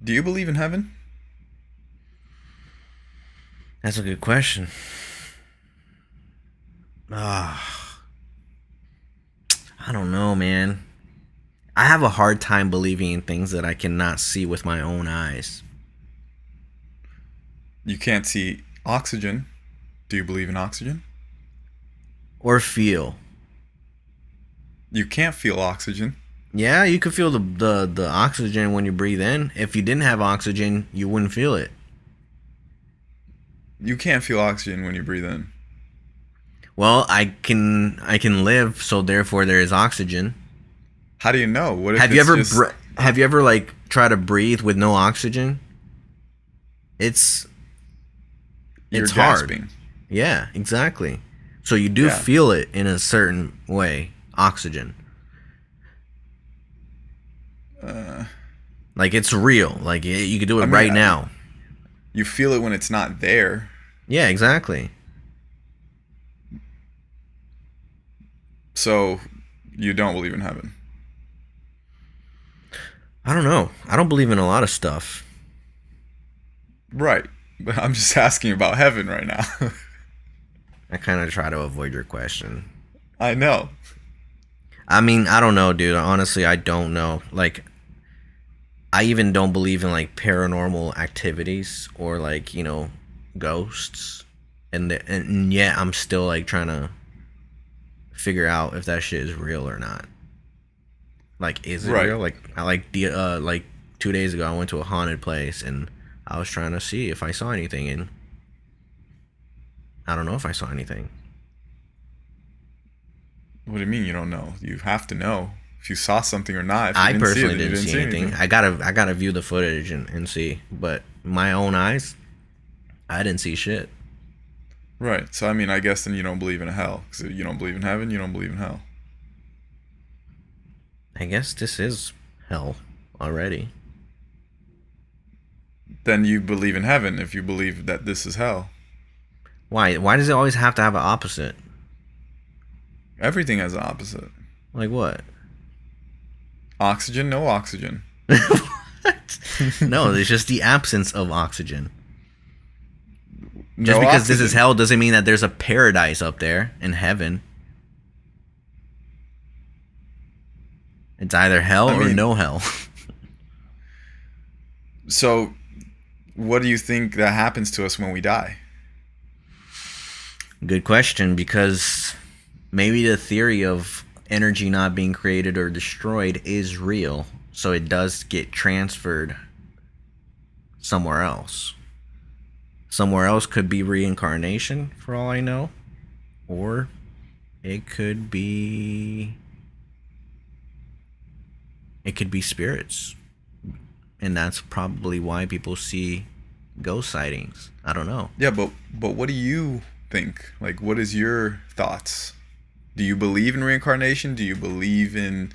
Do you believe in heaven? That's a good question. Ah, I don't know, man. I have a hard time believing in things that I cannot see with my own eyes You can't see oxygen. Do you believe in oxygen? or feel. You can't feel oxygen. Yeah, you could feel the oxygen when you breathe in. If you didn't have oxygen, you wouldn't feel it. You can't feel oxygen when you breathe in. Well, I can live, so therefore there is oxygen. How do you know? What if Have you it's ever just have you ever like try to breathe with no oxygen? It's you're it's hard. gasping? Yeah, exactly. So you do Yeah. feel it in a certain way, oxygen. Uh, Like it's real. Like you could do it I mean, right now. you feel it when it's not there. Yeah, exactly. So you don't believe in heaven. I don't know. I don't believe in a lot of stuff. Right. But I'm just asking about heaven right now. I kind of try to avoid your question. I know. I mean, I don't know, dude. Honestly, I don't know. Like, I even don't believe in like paranormal activities or like ghosts, and yet I'm still like trying to figure out if that shit is real or not. Like, is it Right. real? Like, I like 2 days ago, I went to a haunted place and I was trying to see if I saw anything, and I don't know if I saw anything. What do you mean you don't know? You have to know if you saw something or not. If you I didn't see it, personally then you didn't didn't see see anything. anything. I gotta view the footage and see, but my own eyes, I didn't see shit. Right. So I mean, I guess then you don't believe in hell because you don't believe in heaven. You don't believe in hell. I guess this is hell already. Then you believe in heaven if you believe that this is hell. Why? Why does it always have to have an opposite? Everything has an opposite. Like what? Oxygen, no oxygen. What? No, it's just the absence of oxygen. Just No because this is oxygen. hell doesn't mean that there's a paradise up there in heaven. It's either hell I or mean, no hell. so what do you think that happens to us when we die? Good question, because maybe the theory of energy not being created or destroyed is real, so it does get transferred somewhere else. Somewhere else could be reincarnation, for all I know, or it could be spirits, and that's probably why people see ghost sightings. I don't know. Yeah, but what do you think? Like, what is your thoughts? Do you believe in reincarnation? Do you believe in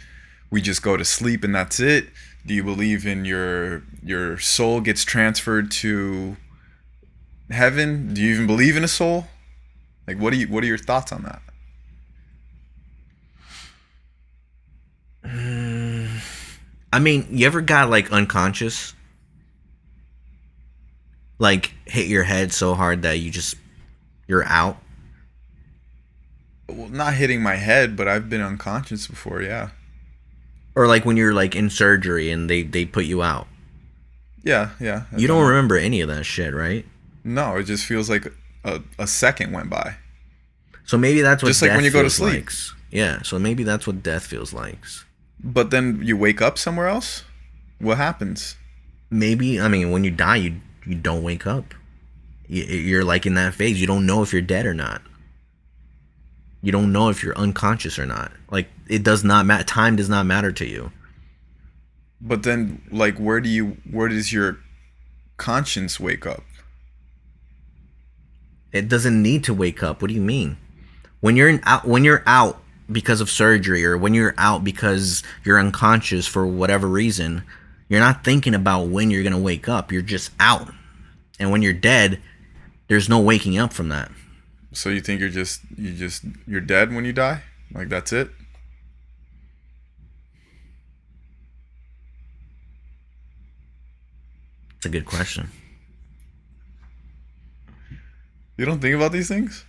we just go to sleep and that's it? Do you believe in your soul gets transferred to heaven? Do you even believe in a soul? Like, what are your thoughts on that? I mean, you ever got like unconscious, like hit your head so hard that you're out? Well, not hitting my head, but I've been unconscious before. Yeah, Or like when you're like in surgery and they put you out. yeah, I've You done don't that. remember any of that shit, right? No, it just feels like a second went by, So maybe that's what just like death when you go to feels sleep. like. Yeah, so maybe that's what death feels like. But then you wake up somewhere else. What happens? Maybe, I mean, when you die, you don't wake up. You're like in that phase. You don't know if you're dead or not. You don't know if you're unconscious or not. Like it does not matter. Time does not matter to you. But then, like, where does your conscience wake up? It doesn't need to wake up. What do you mean? When you're out because of surgery, or when you're out because you're unconscious for whatever reason, you're not thinking about when you're gonna wake up. You're just out. And when you're dead, there's no waking up from that. So you think you're dead when you die? Like that's it? It's a good question. You don't think about these things?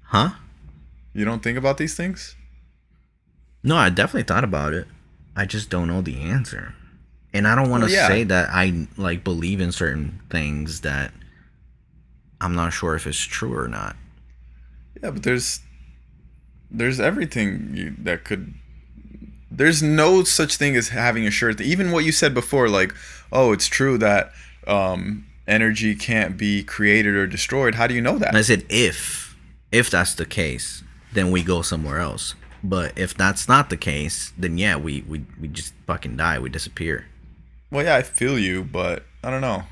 Huh? You don't think about these things? No, I definitely thought about it. I just don't know the answer. And I don't want Well, to yeah. say that I like believe in certain things that I'm not sure if it's true or not. Yeah, but there's everything that could. There's no such thing as having a sure thing. Even what you said before, like, oh, it's true that energy can't be created or destroyed. How do you know And I that? said if that's the case, then we go somewhere else. But if that's not the case, then yeah, we just fucking die. We disappear. Well, yeah, I feel you, but I don't know.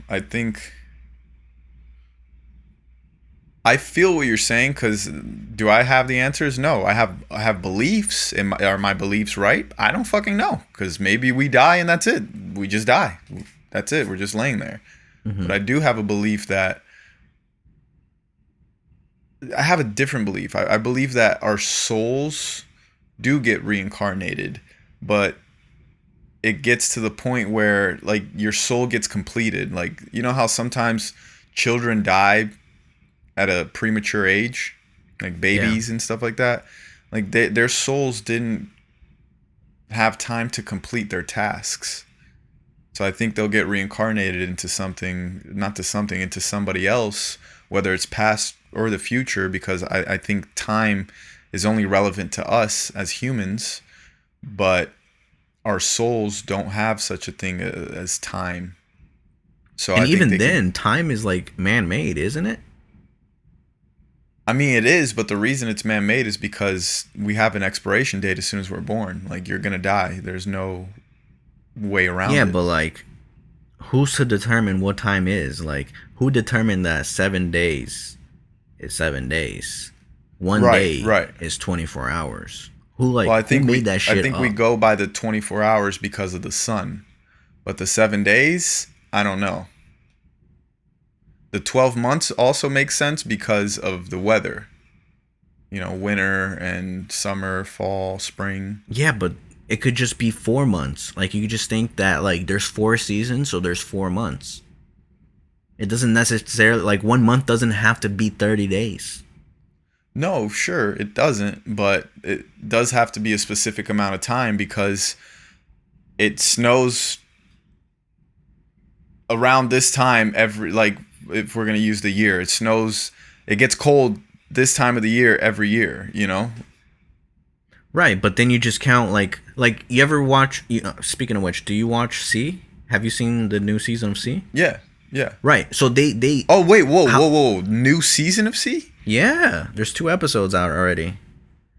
I feel what you're saying because do I have the answers? No, I have beliefs. Are my beliefs right? I don't fucking know because maybe we die and that's it. We just die. That's it. We're just laying there. Hmm. But I do have a belief that I have a different belief. I believe that our souls do get reincarnated, but it gets to the point where like your soul gets completed. Like you know how sometimes children die at a premature age, like Yeah. babies and stuff like that. Like their souls didn't have time to complete their tasks. So I think they'll get reincarnated into something, not to something, into somebody else, whether it's past or the future, because I think time is only relevant to us as humans, but our souls don't have such a thing as time. So And I think even they could. then, time is like man-made, isn't it? I mean, it is, but the reason it's man made is because we have an expiration date as soon as we're born. Like, you're going to die. There's no way around Yeah, it. but like, who's to determine what time is? Like, who determined that 7 days is 7 days? One Right, day right. is 24 hours. Well, Who made that I shit think we up? go by the 24 hours because of the sun. But the 7 days, I don't know. The 12 months also makes sense because of the weather. You know, winter and summer, fall, spring. Yeah, but it could just be 4 months. Like, you could just think that like there's 4 seasons, so there's 4 months. It doesn't necessarily like 1 month doesn't have to be 30 days. No, sure, it doesn't, but it does have to be a specific amount of time because it snows around this time every like if we're going to use the year. It snows, it gets cold this time of the year every year, you know? Right, but then you just count like you ever watch? Speaking of which, do you watch C? Have you seen the new season of C? Yeah. Yeah. Right. So they Oh, wait, whoa, how whoa, whoa. New season of C? yeah, there's 2 episodes out already.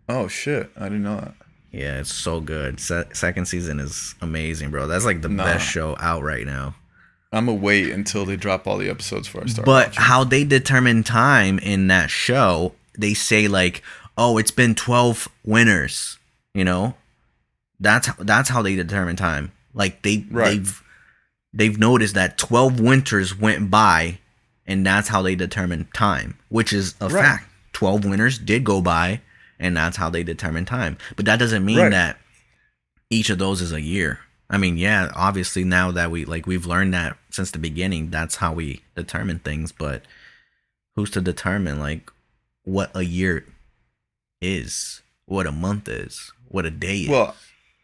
Oh shit, I didn't know that. Yeah, it's so good. Second season is amazing, bro. That's like the best Nah. show out right now. I'm gonna wait until they drop all the episodes before I start But watching. how they determine time in that show, they say like, "Oh, it's been 12 winters." You know, that's how they determine time. Like Right. they've noticed that 12 winters went by, and that's how they determine time, which is a Right. fact. 12 winters did go by, and that's how they determine time. But that doesn't mean Right. that each of those is a year. I mean, yeah, obviously now that we've learned that since the beginning, that's how we determine things, but who's to determine like what a year is, what a month is, what a day is? Well,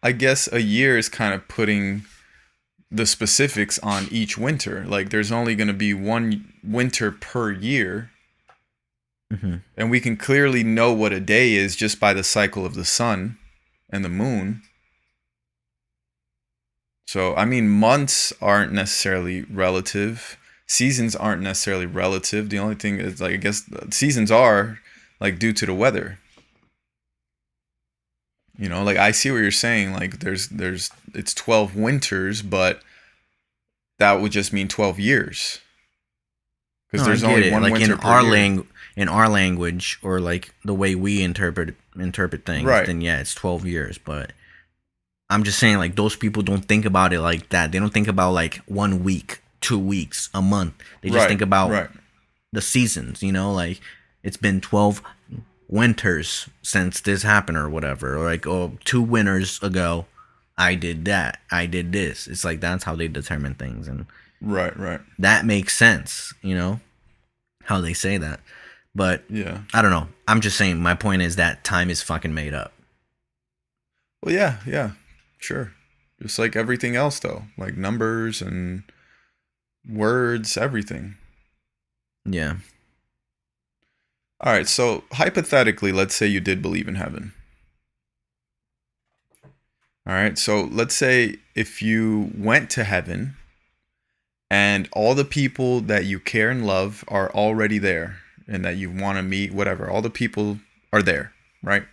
I guess a year is kind of putting the specifics on each winter. Like there's only going to be one winter per year, Hmm. and we can clearly know what a day is just by the cycle of the sun and the moon. So, I mean, months aren't necessarily relative. Seasons aren't necessarily relative. The only thing is, like, I guess seasons are, like, due to the weather. You know, like, I see what you're saying. Like, it's 12 winters, but that would just mean 12 years. No, Because I there's get only it. one Like winter per year. in our language, or like the way we interpret things, Right. then yeah, it's 12 years, but I'm just saying, like, those people don't think about it like that. They don't think about like 1 week, 2 weeks, a month. They just Right. think about Right. the seasons, like it's been 12 winters since this happened or whatever. Or like, oh, 2 winters ago, I did that. I did this. It's like that's how they determine things. And Right, right. That makes sense, you know, how they say that. But Yeah. I don't know. I'm just saying, my point is that time is fucking made up. Well, yeah, yeah. Sure. Just like everything else though, like numbers and words, everything. Yeah. All right, so hypothetically, let's say you did believe in heaven. All right, so let's say if you went to heaven and all the people that you care and love are already there and that you want to meet, whatever, all the people are there, right?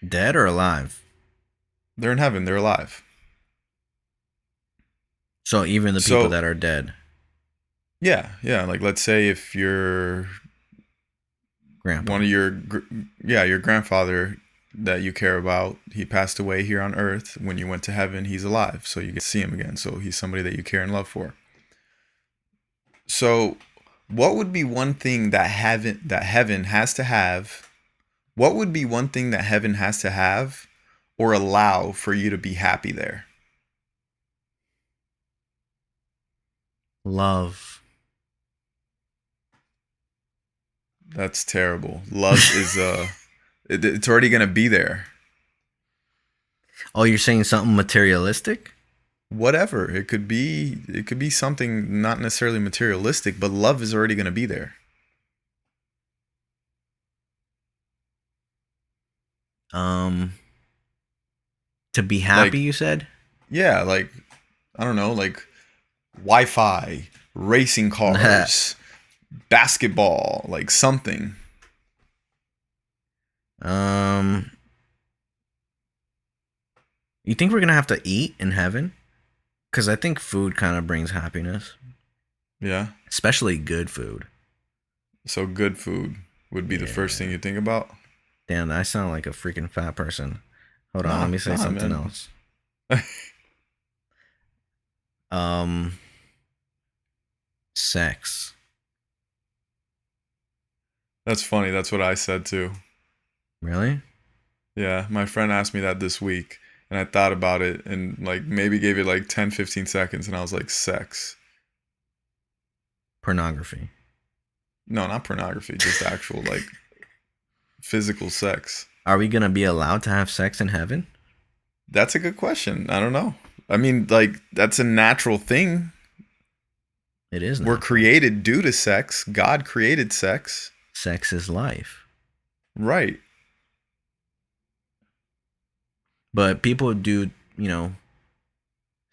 Dead or alive? They're in heaven, they're alive. So even the people So, that are dead, yeah, yeah, like let's say if you're grandpa. one of your grandfather that you care about, he passed away here on earth. When you went to heaven, he's alive, so you get to see him again. So he's somebody that you care and love for. So what would be one thing that heaven has to have? What would be one thing that heaven has to have or allow for you to be happy there? Love. That's terrible. Love is it's already going to be there. Oh, you're saying something materialistic? Whatever. It could be something not necessarily materialistic, but love is already going to be there. To be happy, Like, you said? yeah, like I don't know, like Wi-Fi, racing cars, basketball, like something. um, you think we're gonna have to eat in heaven? Because I think food kind of brings happiness, Yeah. especially good food. So good food would be the first thing Yeah. you think about. Damn, I sound like a freaking fat person. Hold on, let me say Nah, something man. else. Um, sex. That's funny. That's what I said too. Really? Yeah, my friend asked me that this week and I thought about it and like maybe gave it like 10, 15 seconds and I was like, sex. Pornography. No, not pornography, just actual like physical sex. Are we gonna be allowed to have sex in heaven? That's a good question. I don't know. I mean, like that's a natural thing. It is We're not. created due to sex. God created sex. Sex is life. Right. But people do,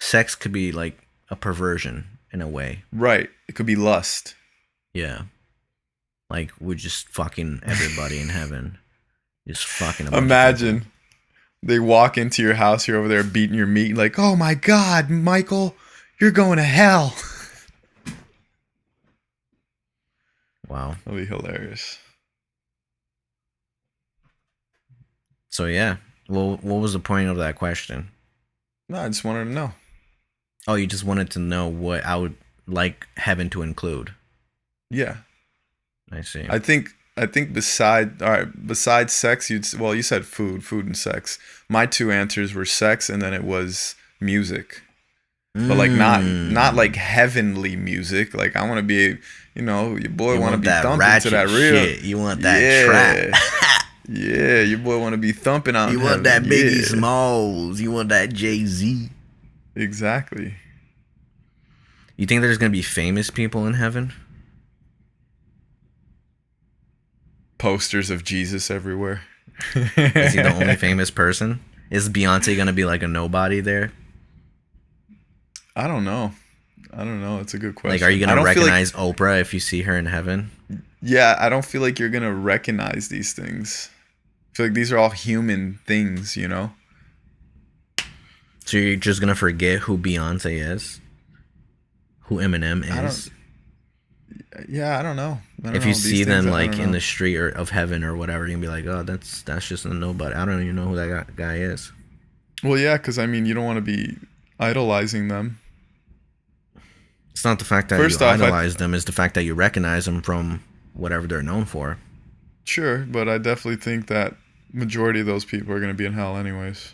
sex could be like a perversion in a way. Right. It could be lust. Yeah. Like we're just fucking everybody in heaven. Just fucking a bunch of Imagine they walk into your house, you're over there beating your meat, like, oh my God, Michael, you're going to hell. people. Wow. That'll be hilarious. So yeah. Well, what was the point of that question? No, I just wanted to know. Oh, you just wanted to know what I would like heaven to include. Yeah. I see. I think besides sex, you said food and sex. My two answers were sex and then it was music. But like not like heavenly music. Like I want to be, your boy You want to want be that thumping ratchet to that real. shit. You want that trap. Yeah, your boy want to be thumping out. You in want that heaven. Biggie Yeah, Smalls. You want that Jay-Z. exactly. You think there's gonna be famous people in heaven? Posters of Jesus everywhere. Is he the only famous person? Is Beyonce gonna be like a nobody there? I don't know. It's a good question. Like, are you I gonna don't feel like- recognize Oprah if you see her in heaven? Yeah, I don't feel like you're gonna recognize these things. I feel like these are all human things, So you're just gonna forget who Beyonce is, who Eminem is. I don't know. If you see them like in the street of heaven or whatever, you're gonna be like, oh, that's just a nobody. I don't even know who that guy is. Well, yeah, because I mean, you don't want to be idolizing them. It's not the fact that First you off, idolize them; it's the fact that you recognize them from whatever they're known for. Sure, but I definitely think that majority of those people are going to be in hell anyways.